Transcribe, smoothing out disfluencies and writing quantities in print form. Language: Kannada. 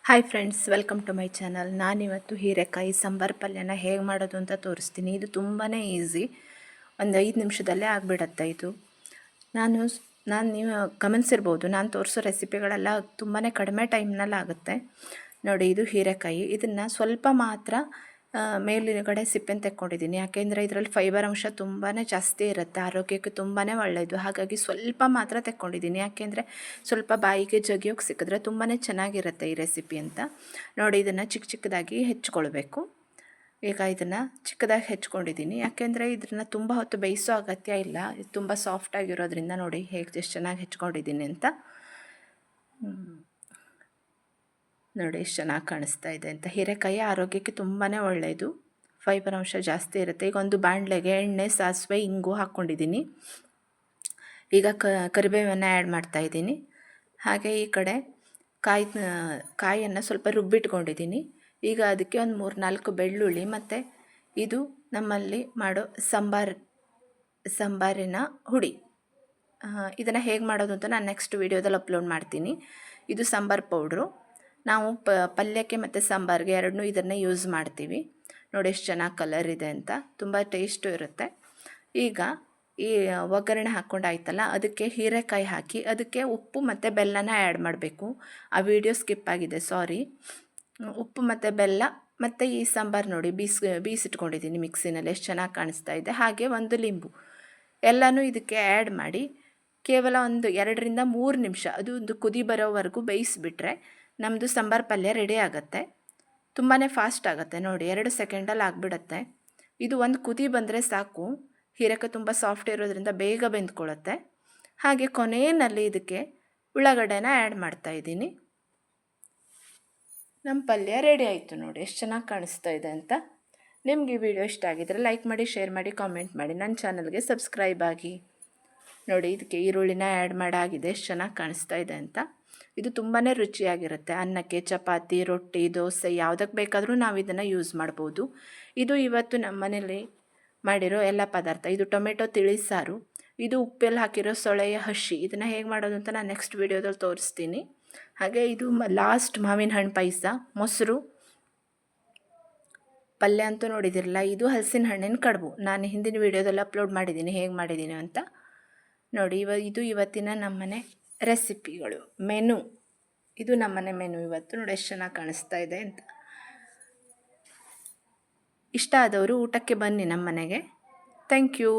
Hi friends, welcome to my channel. ನಾನಿವತ್ತು ಹೀರೆಕಾಯಿ ಸಾಂಬಾರು ಪಲ್ಯನ ಹೇಗೆ ಮಾಡೋದು ಅಂತ ತೋರಿಸ್ತೀನಿ. ಇದು ತುಂಬಾ ಈಸಿ, ಒಂದು 5 ನಿಮಿಷದಲ್ಲೇ ಆಗಿಬಿಡತ್ತೆ ಇದು. ನಾನು ನೀವು ಗಮನಿಸಿರ್ಬೋದು, ನಾನು ತೋರಿಸೋ ರೆಸಿಪಿಗಳೆಲ್ಲ ತುಂಬಾ ಕಡಿಮೆ ಟೈಮ್ನಲ್ಲಿ ಆಗುತ್ತೆ. ನೋಡಿ, ಇದು ಹೀರೆಕಾಯಿ. ಇದನ್ನು ಸ್ವಲ್ಪ ಮಾತ್ರ ಮೇಲುಗಡೆ ಸಿಪ್ಪೆನ ತೆಕ್ಕೊಂಡಿದ್ದೀನಿ. ಯಾಕೆಂದರೆ ಇದರಲ್ಲಿ ಫೈಬರ್ ಅಂಶ ತುಂಬಾ ಜಾಸ್ತಿ ಇರುತ್ತೆ, ಆರೋಗ್ಯಕ್ಕೆ ತುಂಬಾ ಒಳ್ಳೆಯದು. ಹಾಗಾಗಿ ಸ್ವಲ್ಪ ಮಾತ್ರ ತೆಕ್ಕೊಂಡಿದ್ದೀನಿ. ಯಾಕೆಂದರೆ ಸ್ವಲ್ಪ ಬಾಯಿಗೆ ಜಗಿಯೋಕ್ಕೆ ಸಿಕ್ಕಿದ್ರೆ ತುಂಬಾ ಚೆನ್ನಾಗಿರುತ್ತೆ ಈ ರೆಸಿಪಿ ಅಂತ. ನೋಡಿ, ಇದನ್ನು ಚಿಕ್ಕ ಚಿಕ್ಕದಾಗಿ ಹೆಚ್ಕೊಳ್ಬೇಕು. ಈಗ ಇದನ್ನು ಚಿಕ್ಕದಾಗಿ ಹೆಚ್ಕೊಂಡಿದ್ದೀನಿ. ಯಾಕೆಂದರೆ ಇದನ್ನು ತುಂಬ ಹೊತ್ತು ಬೇಯಿಸೋ ಅಗತ್ಯ ಇಲ್ಲ, ಇದು ತುಂಬ ಸಾಫ್ಟಾಗಿರೋದ್ರಿಂದ. ನೋಡಿ ಹೇಗೆ ಎಷ್ಟು ಚೆನ್ನಾಗಿ ಹೆಚ್ಕೊಂಡಿದ್ದೀನಿ ಅಂತ. ನೋಡಿ ಎಷ್ಟು ಚೆನ್ನಾಗಿ ಕಾಣಿಸ್ತಾ ಇದೆ ಅಂತ. ಹೀರೆಕಾಯಿ ಆರೋಗ್ಯಕ್ಕೆ ತುಂಬಾ ಒಳ್ಳೆಯದು, ಫೈಬರ್ ಅಂಶ ಜಾಸ್ತಿ ಇರುತ್ತೆ. ಈಗ ಒಂದು ಬಾಣಲೆಗೆ ಎಣ್ಣೆ, ಸಾಸಿವೆ, ಇಂಗು ಹಾಕ್ಕೊಂಡಿದ್ದೀನಿ. ಈಗ ಕರಿಬೇವನ್ನು ಆ್ಯಡ್ ಮಾಡ್ತಾಯಿದ್ದೀನಿ. ಹಾಗೆ ಈ ಕಡೆ ಕಾಯನ್ನು ಸ್ವಲ್ಪ ರುಬ್ಬಿಟ್ಕೊಂಡಿದ್ದೀನಿ. ಈಗ ಅದಕ್ಕೆ ಒಂದು 3-4 ಬೆಳ್ಳುಳ್ಳಿ ಮತ್ತು ಇದು ನಮ್ಮಲ್ಲಿ ಮಾಡೋ ಸಾಂಬಾರಿನ ಹುಡಿ. ಇದನ್ನು ಹೇಗೆ ಮಾಡೋದು ಅಂತ ನಾನು ನೆಕ್ಸ್ಟ್ ವೀಡಿಯೋದಲ್ಲಿ ಅಪ್ಲೋಡ್ ಮಾಡ್ತೀನಿ. ಇದು ಸಾಂಬಾರು ಪೌಡ್ರು. ನಾವು ಪಲ್ಯಕ್ಕೆ ಮತ್ತು ಸಾಂಬಾರಿಗೆ ಎರಡನ್ನೂ ಇದನ್ನು ಯೂಸ್ ಮಾಡ್ತೀವಿ. ನೋಡಿ ಎಷ್ಟು ಚೆನ್ನಾಗಿ ಕಲರ್ ಇದೆ ಅಂತ, ತುಂಬ ಟೇಸ್ಟು ಇರುತ್ತೆ. ಈಗ ಈ ಒಗ್ಗರಣೆ ಹಾಕ್ಕೊಂಡಾಯ್ತಲ್ಲ, ಅದಕ್ಕೆ ಹೀರೆಕಾಯಿ ಹಾಕಿ ಅದಕ್ಕೆ ಉಪ್ಪು ಮತ್ತು ಬೆಲ್ಲನ ಆ್ಯಡ್ ಮಾಡಬೇಕು. ಆ ವಿಡಿಯೋ ಸ್ಕಿಪ್ ಆಗಿದೆ, ಸಾರಿ. ಉಪ್ಪು ಮತ್ತು ಬೆಲ್ಲ ಮತ್ತು ಈ ಸಾಂಬಾರು ನೋಡಿ ಬೀಸಿಟ್ಕೊಂಡಿದ್ದೀನಿ ಮಿಕ್ಸಿನಲ್ಲಿ, ಎಷ್ಟು ಚೆನ್ನಾಗಿ ಕಾಣಿಸ್ತಾ ಇದೆ. ಹಾಗೆ ಒಂದು ಲಿಂಬು ಎಲ್ಲನೂ ಇದಕ್ಕೆ ಆ್ಯಡ್ ಮಾಡಿ ಕೇವಲ ಒಂದು 2-3 ನಿಮಿಷ ಅದು ಒಂದು ಕುದಿ ಬರೋವರೆಗೂ ಬೇಯಿಸಿಬಿಟ್ರೆ ನಮ್ಮದು ಸಾಂಬಾರು ಪಲ್ಯ ರೆಡಿ ಆಗುತ್ತೆ. ತುಂಬಾ ಫಾಸ್ಟ್ ಆಗುತ್ತೆ. ನೋಡಿ, 2 ಸೆಕೆಂಡಲ್ಲಿ ಆಗಿಬಿಡುತ್ತೆ. ಇದು ಒಂದು ಕುದಿ ಬಂದರೆ ಸಾಕು. ಹೀರೆಕಾಯಿ ತುಂಬ ಸಾಫ್ಟ್ ಇರೋದ್ರಿಂದ ಬೇಗ ಬೆಂದ್ಕೊಳ್ಳುತ್ತೆ. ಹಾಗೆ ಕೊನೆಯಲ್ಲಿ ಇದಕ್ಕೆ ಉಳ್ಳಾಗಡ್ಡೆನ ಆ್ಯಡ್ ಮಾಡ್ತಾಯಿದ್ದೀನಿ. ನಮ್ಮ ಪಲ್ಯ ರೆಡಿ ಆಯಿತು. ನೋಡಿ ಎಷ್ಟು ಚೆನ್ನಾಗಿ ಕಾಣಿಸ್ತಾ ಇದೆ ಅಂತ. ನಿಮಗೆ ಈ ವಿಡಿಯೋ ಇಷ್ಟ ಆಗಿದ್ದರೆ ಲೈಕ್ ಮಾಡಿ, ಶೇರ್ ಮಾಡಿ, ಕಾಮೆಂಟ್ ಮಾಡಿ, ನನ್ನ ಚಾನಲ್ಗೆ ಸಬ್ಸ್ಕ್ರೈಬ್ ಆಗಿ. ನೋಡಿ, ಇದಕ್ಕೆ ಈರುಳ್ಳಿನ ಆ್ಯಡ್ ಮಾಡಾಗಿದೆ, ಎಷ್ಟು ಚೆನ್ನಾಗಿ ಕಾಣಿಸ್ತಾ ಇದೆ ಅಂತ. ಇದು ತುಂಬಾ ರುಚಿಯಾಗಿರುತ್ತೆ. ಅನ್ನಕ್ಕೆ, ಚಪಾತಿ, ರೊಟ್ಟಿ, ದೋಸೆ ಯಾವುದಕ್ಕೆ ಬೇಕಾದರೂ ನಾವು ಇದನ್ನು ಯೂಸ್ ಮಾಡ್ಬೋದು. ಇದು ಇವತ್ತು ನಮ್ಮ ಮನೇಲಿ ಮಾಡಿರೋ ಎಲ್ಲ ಪದಾರ್ಥ. ಇದು ಟೊಮೆಟೊ ತಿಳಿಸಾರು, ಇದು ಉಪ್ಪೆಲ್ಲ ಹಾಕಿರೋ ಸೊಳೆಯ ಹಸಿ. ಇದನ್ನು ಹೇಗೆ ಮಾಡೋದು ಅಂತ ನಾನು ನೆಕ್ಸ್ಟ್ ವೀಡಿಯೋದಲ್ಲಿ ತೋರಿಸ್ತೀನಿ. ಹಾಗೆ ಇದು ಲಾಸ್ಟ್ ಮಾವಿನ ಹಣ್ಣು ಪಾಯಸ, ಮೊಸರು, ಪಲ್ಯ ಅಂತೂ ನೋಡಿದಿರಲ್ಲ. ಇದು ಹಲಸಿನ ಹಣ್ಣಿನ ಕಡುಬು. ನಾನು ಹಿಂದಿನ ವೀಡಿಯೋದಲ್ಲಿ ಅಪ್ಲೋಡ್ ಮಾಡಿದ್ದೀನಿ ಹೇಗೆ ಮಾಡಿದ್ದೀನಿ ಅಂತ. ನೋಡಿ, ಇದು ಇವತ್ತಿನ ನಮ್ಮನೆ ರೆಸಿಪಿಗಳು, ಮೆನು. ಇದು ನಮ್ಮನೆ ಮೆನು ಇವತ್ತು. ನೋಡಿ ಎಷ್ಟು ಚೆನ್ನಾಗಿ ಕಾಣಿಸ್ತಾ ಇದೆ ಅಂತ. ಇಷ್ಟ ಆದವರು ಊಟಕ್ಕೆ ಬನ್ನಿ ನಮ್ಮ ಮನೆಗೆ. Thank you.